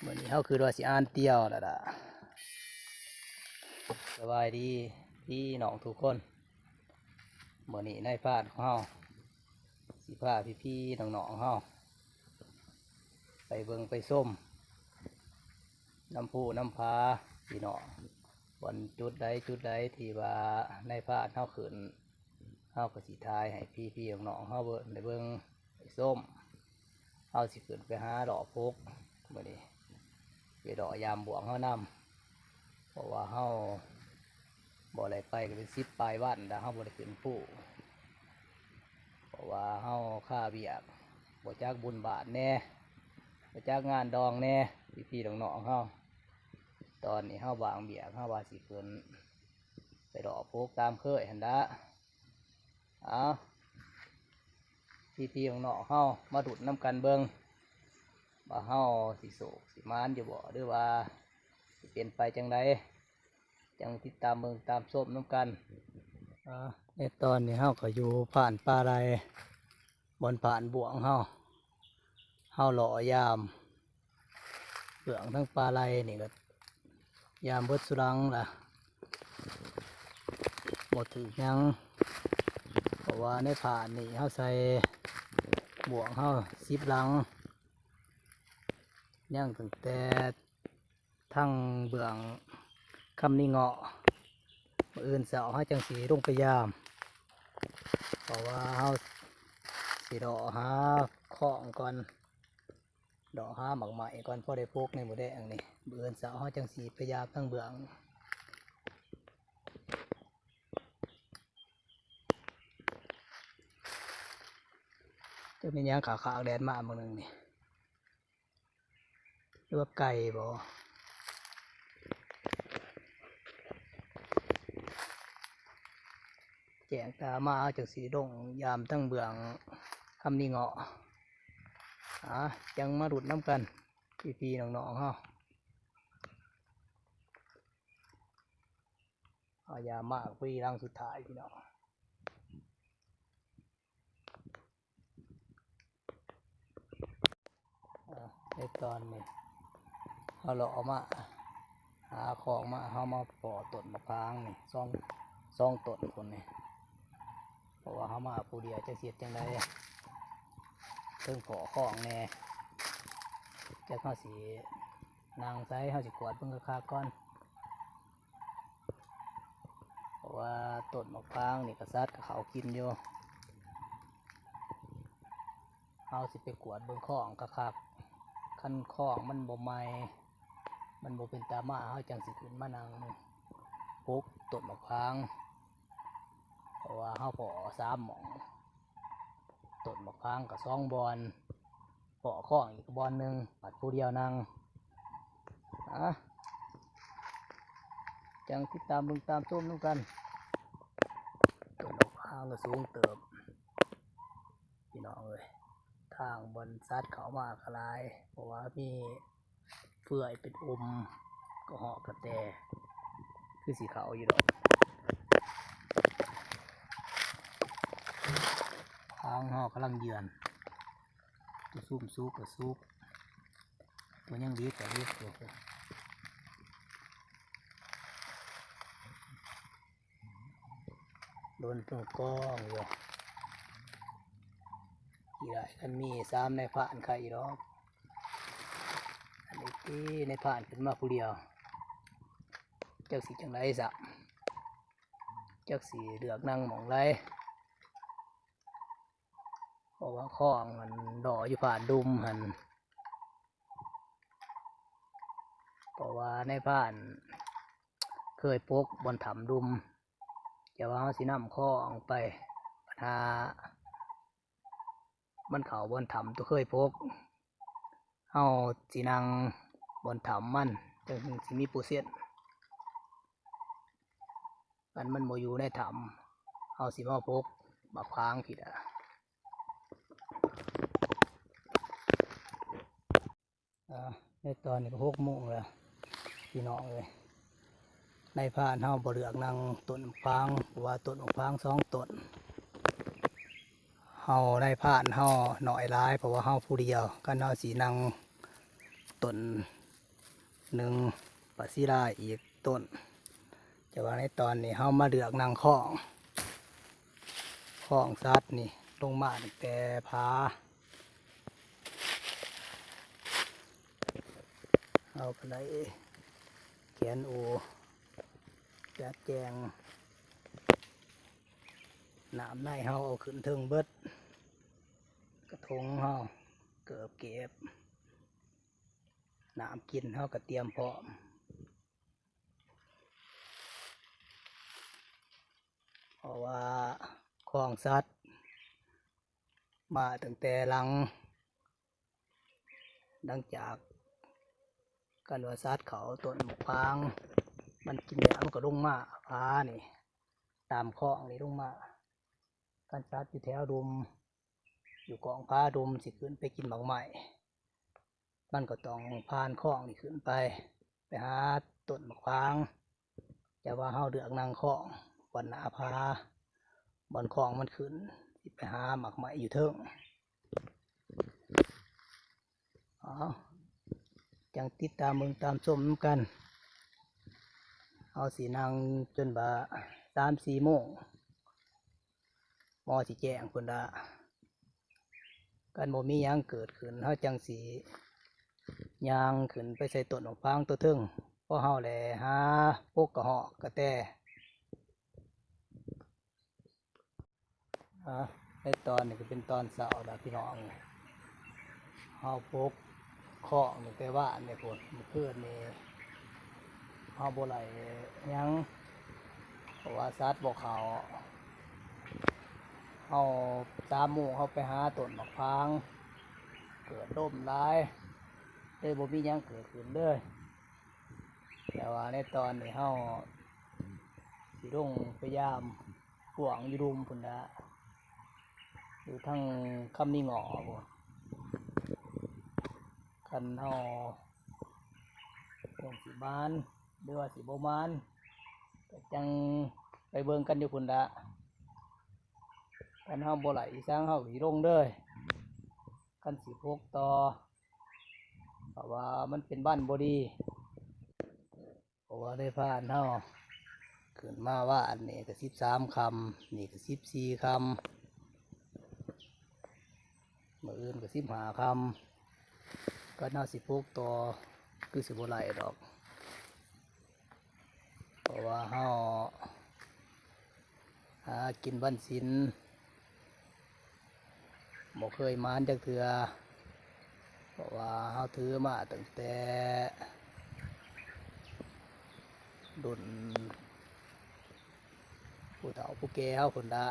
มื้อนี้เขาคือว่าสิอ่านเตี้ยวแล้วล่ะสบายดีพี่น้องทุกคนมื้อนี้ในพาดของเฮาสิพาพี่ๆน้องๆเฮาไปเบิ่งไปส้มน้ำพุน้ำพาพี่น้องบนจุดใดที่ว่าในพาดเฮาขึ้นเฮาก็สิทายให้พี่ๆน้องๆเฮาได้เบิ่งไปส้มเฮาสิขึ้นไปหาดอกพุกมื้อนี้ไปดอกยามบวงเฮานำเพราะว่าเฮาบ่ได้ไปก็เป็น10 ปลายวันแล้วเฮาบ่ได้ขึ้นผู้เพราะว่าเฮาค่าเบียกบ่จักบุญบาทแน่บ่จักงานดองแน่พี่ๆน้องๆเฮาตอนนี้เฮาบางเบียกเฮาว่าสิขึ้นไปดอกพุกตามเคยหั่นละเอาพี่ๆน้องๆเฮามาดุดน้ำกันเบิ่งว่าเฮาสิโศกสิมานอยู่บ่หรือว่าสิเป็นไปจังไดจังติดตามเบิ่งตามส้มน้ำกันในตอนนี้เฮาก็อยู่ผ่านป่าไรบนผ่านบ่วงเฮาหล่อยามเปลืองทั้งป่าไรนี่ก็ยามเบิดสุรังล่ะหมดถึงยังเพราะว่าในผ่านนี่เฮาใส่บ่วงเฮา10 ลังยังตั้งแต่ทั้งเบื้องคำนี้เงาะมื้ออื่นเสาร์เฮาจังสีลงไปยามเพราะว่าเฮาสิดอกหาของก่อนดอกหาหมักใหม่ก่อนพอได้พกในหมู่แดงนี่มื้ออื่นเสาร์เฮาจังสีไปยามทั้งเบื้องจะเป็นยังขาวๆแดดมาเมื่อนึงนี่หรือว่าไก่บ่แจงตามาเอาจากสีดงยามทั้งเบื้องคำนี้เงาะจังมาดุดน้ำกันพี่ๆน้องๆเฮาเอายามากพี่รังสุดท้ายพี่น้องในตอนนี้เอาเลาะมาหาของมาเฮามาปอต้นมะพร้างนี่ซองต้นคนนี่เพราะว่าเฮามาผู้เดียวจะเสียจังไดเพิ่งขอของแน่จะเข้าสีนางไซเฮาสิกวาดเพิ่งค่าก่อนเพราะว่าต้นมะพร้างนี่กษัตริย์เขากินอยู่เฮาสิไปกวาดเบิ่งของคักคันของมันบ่ใหม่มันบ่เป็นตามาเฮาจังสิขึ้นมานั่งปลูกต้นมะพร้างเพราะว่าเฮาพอ3 หม่องต้นมะพร้างกับ2 บอนพอข้องอีกบอนหนึ่งปัดผู้เดียวนั่งจังติดตามเบิ่งตามชมน้ำกันต้นมะพร้างก็สูงเติบพี่น้องเอ้ยทางบนซัดเขามากลายเพราะว่ามีเฟื่อยเป็นก็เหาะกระแตคือสีขาวอยู่ดอกทางหอกกำลังเยือนตัวซุ่มซุกกับซุกตัวยังดีกับดีตัวโดนตัวก้องอยู่กี่ไรกันมี3 ในผ่านใครหรอกอันนี้ที่ในผ่านขึ้นมาผู้เดียวเจ้าสีจังไรสักเจ้าสีเลือกนั่งหมองไรเพราะว่าข้องมันดออยู่ผ่านดุมหันเพราะว่าในผ่านเคยพกบนถ้ำดุมจะว่าเขาสินำข้องไปปัญหามันเขาบนถ้ำตัวเคยพกเอาสินั่งบนถ้ำมันจึงสิมีปูเสียนมันโมอยู่ในถ้ำเอาสิมาพกบักพางผิดในตอนนี้ก็6 โมงแล้วพี่น้องเลยในผ่านเฮาบ่เลือกนั่งต้นพางว่าต้นพาง2 ต้นเฮาในผ่านเฮาหน่อยร้ายเพราะว่าเฮาผู้เดียวกันเฮาสีนั่งต้น หนึ่งปลาซิลาอีกต้นจะว่าในตอนนี้เฮามาเลือกนางของสัตว์นี่ลงมาตั้งแต่ผาเอาไปเลยแขนโอจัดแจงน้ำในเฮาเอาขึ้นเทิงเบิดกระทงเฮาเกือบเก็บน้ำกินเฮาก็เตรียมพร้อมเพราะว่าของสัตว์มาตั้งแต่หลังจากการว่าสัตว์เขาต้นมะพร้างมันกินแล้วมันก็ลงมาพานี่ตามคลองนี่ลงมาการสัตว์อยู่แถวดุมอยู่กองพาดุมสิขึ้นไปกินบางไม้มันก็ต้องผ่านคลองนี่ขึ้นไปหาต้นมะพร้างจะว่าเฮาเลือกนางคลองวันหน้าพาบอนคลองมันขึ้นสิไปหาหมักไม้อยู่เทิงจังติดตามมึงตามชมน้ำกันเอาสีนางจนบ่า3-4 โมงมอสิแจ้งคนละกันบ่มีหยังเกิดขึ้นเฮาจังสียางขึ้นไปใส่ต้นของฟางตัวเทิงเพราะเฮาแหละหาพวกกระหอกกระแตในตอนนี้ก็เป็นตอนเสาร์แล้วพี่น้องเฮาพกข้องนี่แต่ว่าเนี่ยพุ่นเมื่อคืนนี่เฮาบ่ไหลยังเพราะว่าสัตว์บ่เข้าเฮา3 โมงเฮาไปหาต้นมะพร้างเกิดลมร้ายเลยบ่มีหยังเกิดขึ้นเลยแต่ว่าในตอนนี้เฮาสิลงพยายามกวางอยู่รุมพุ่นละอยู่ทั้งคำนี้หงอบ่คันเฮาเป็นสิบ้านหรือว่าสิบ่มานก็จังไปเบิ่งกันอยู่พุ่นละคันเฮาบ่ไหลสร้างเฮาสิลงเด้อคันสิพกต่อเพราะว่ามันเป็นบ้านบ่ดีเพราะว่าได้ผ่านเฮาขึ้นมาว่าอันนี้ก็13 คำนี่ก็14 คำมื้ออื่นก็15 คำก็น่าสิพกต่อคือสิบ่ไหลดอกเพราะว่าเฮาหากินวันศีลบ่เคยมานจักเทื่อเพราะว่าเฮาถือมาตั้งแต่รุ่นผู้เฒ่าผู้แก่เฮาพุ่นละ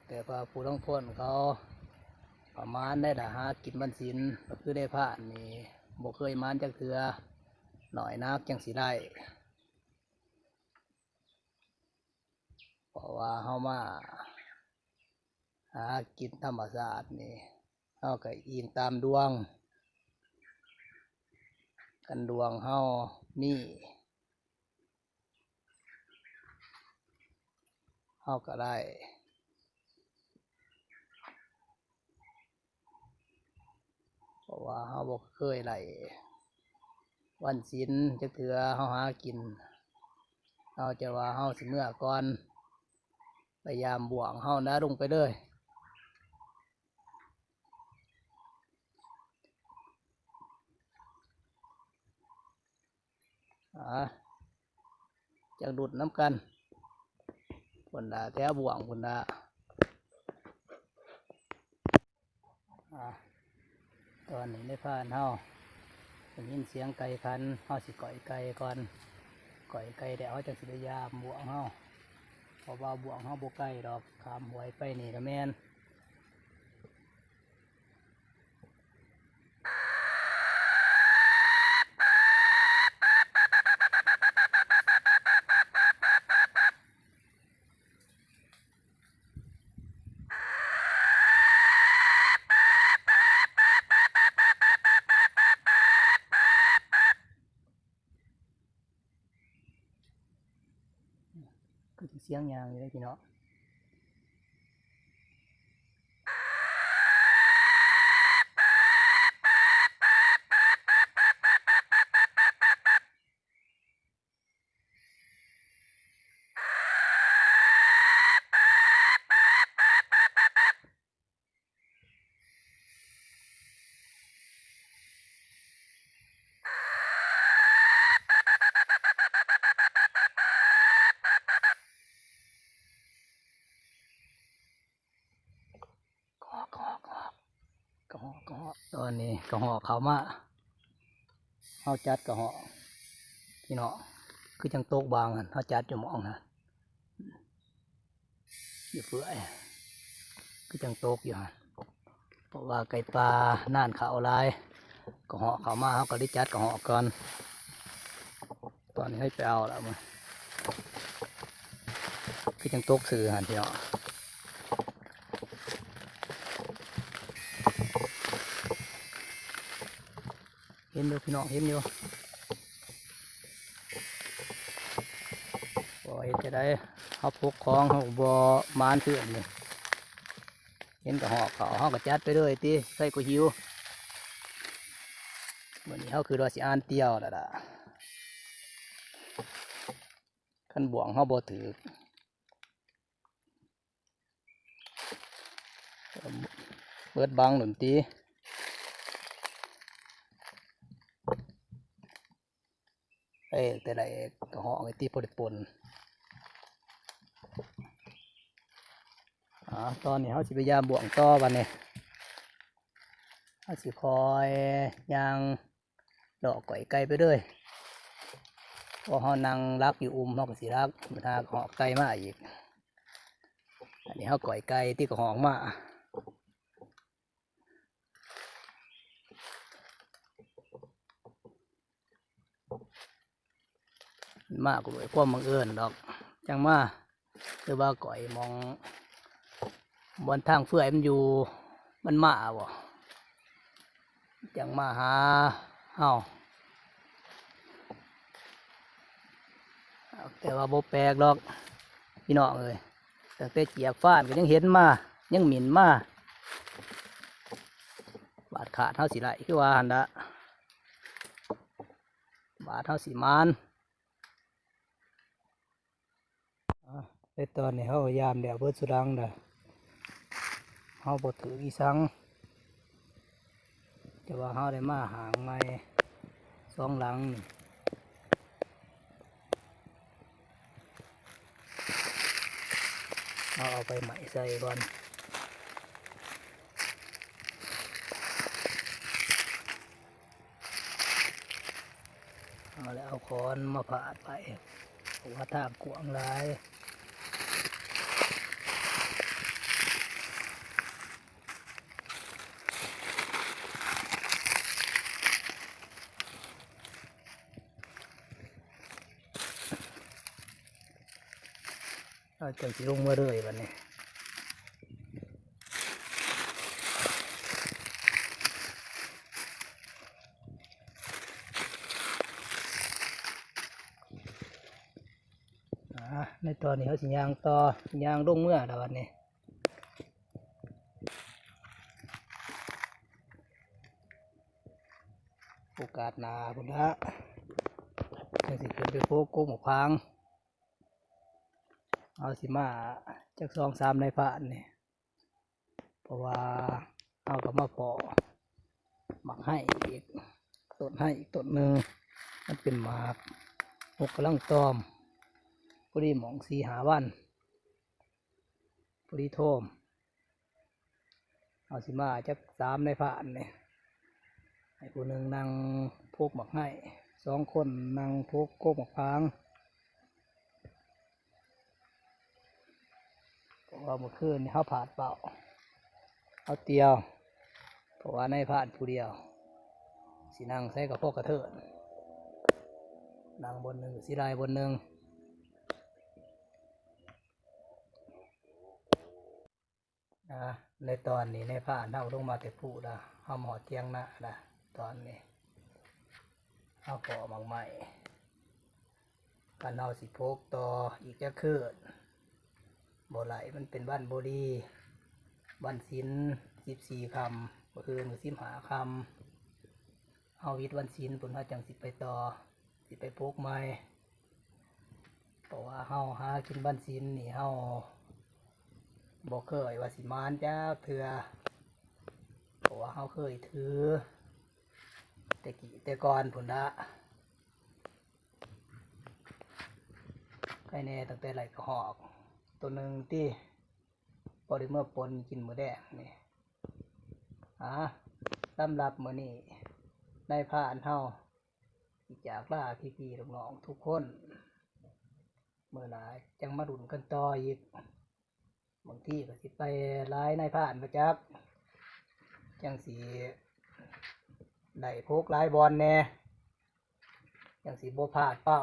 แต่ว่าผู้ลางคนเขาประมาณได้ละหากินวันศีลก็คือได้ผ่านนี่บ่เคยมานจักเทื่อหน่อยนักจังสิได้เพราะว่าเฮามาหากินธรรมชาตินี่เฮาก็อิงตามดวงกันดวงเฮามีเฮาก็ได้เพราะว่าเฮาบ่เคยไหลวันศีลจักเทื่อเฮาหากินเฮาจะว่าเฮาสิเมื่อก่อนพยายามบ่วงเฮานะลงไปเลยจังดุดน้ำกันพุ่นละแถวบ่วงพุ่นละตอนนี้ได้ผ่านเฮาได้ยินเสียงไก่คันเฮาสิก่อยไก่ก่อนก่อยไก่แล้วเฮาจังสิได้ยามบ่วงเฮาเพราะว่าบ่วงเฮาบ่ไก่ดอกข้ามห้วยไปนี่ก็แม่นคือเสียงยางอยู่เลยพี่น้อง ตอนนี้กระหอกเขามาเขาจัดกระหอกพี่น้องคือจังโต๊ะบางหันเขาจัดอยู่หมองนะอยู่เปื่อยคือจังโต๊ะอยู่หันเพราะว่าไก่ปลาน่านเขาลายกระหอกเขามาเขาก็ได้จัดกระหอกก่อนตอนนี้ให้ไปเอาแล้วมั้งคือจังโต๊ะสื่อหันพี่น้องเห็นอยู่พี่น้องเห็นอยู่บ่เห็นจะได้เขาพกของเขาบ่มานเพื่อนเลยเห็นกระหอกเขาก็จัดไปเลยตีใส่กุหิววันนี้เขาคือเราสิอ่านเตี้ยวแล้วล่ะขั้นบ่วงเขาบ่ถือเบิดบังหนุนตีแต่ละกระหอกไอ้ตีพอดีปนตอนนี้เขาสิพยายามบ่วงต่อวันนี้เขาสิคอยยางดอกก่อยไก่ไปด้วยพอเขานั่งรักอยู่เขาก็สิรักมันหากระหอกไก่มาอีกอันนี้เขาก่อยไก่ที่กระหอกมามาก็ด้วยความบังเอิญดอกจังมาหรือว่าก่อยมองบนทางเฟื่อยมันอยู่มันมาบ่จังมาหาเฮาแต่ว่าบ่แปลกดอกพี่น้องเอ้ยตั้งแต่เจียกฟ้านก็ยังเห็นมายังหมิ่นมาบาดขาดเท่าสิไหลคือว่าหันละบาดเท่าสิมานในตอนนี้เขายามเดี๋ยวเบิดสุดังเด้อเขาบดถืออีสังแต่ว่าเขาได้มาหางไม้สองหลังนี่เอาไปไหมใส่ก่อนเอาแล้วเอาค้อนมาผ่าไปเพราะว่าทางกวางหลายเราจะสิลงมาเลยวันนี้ในตอนนี้เขาสิยางต่อยางลงเมื่อแล้ววันนี้โอกาสหนาพุ่นละจังสิขึ้นไปโฟกัสหมกพังเอาสิมาจาก2-3ในผ่านนี่เพราะว่าเอากับมาพอหมักให้อีกต้นให้อีกต้นหนึ่งมันเป็นหมากหกกำลังตอมพอดีหมอง4-5 วันพอดีโทมเอาสิมาจาก3ในผ่านนี่ให้ผู้หนึ่งนั่งพกหมักให้2 คนนั่งพกโกหมกพางเพราะว่าเมื่อคืนเขาผ่านเปล่าเอาเตียวเพราะว่าในผ่านผู้เดียวสินั่งใส่กับพวกกระเทินนั่งบนหนึ่งสิได้บนหนึ่งในตอนนี้ในผ่านเขาลงมาแต่ผู้ละเขาหมอเตียงหน้าละตอนนี้เขาขอมังใหม่กันเอาสิพกต่ออีกจะคืนบ่ไหลมันเป็นบ้านโบดีบ้านศิล14 คำบ่อื่นก็15 คำเอาวิทย์วันศิลปุ่นว่าจังสิไปต่อสิไปพกใหม่เพราะว่าเฮาหากินบ้านศิลนี่เฮาบ่เคยว่าสิมานจ้าเถื่อเพราะว่าเฮาเคยถือแต่กี้แต่ก่อนพุ่นละใครแน่ตั้งแต่ไหลกระหอกตัวหนึ่งที่พอได้เมื่อปนกินมือแดงนี่ สำหรับมื้อนี้นายพรานเฮาสิจากลาพี่ๆน้องๆทุกคนมื้อหน้าจังมาดุนกันต่ออีกบางทีก็สิไปหลายนายพรานมาจักจังสิได้พกหลายบอลแหน่จังสิบ่พลาดเป้า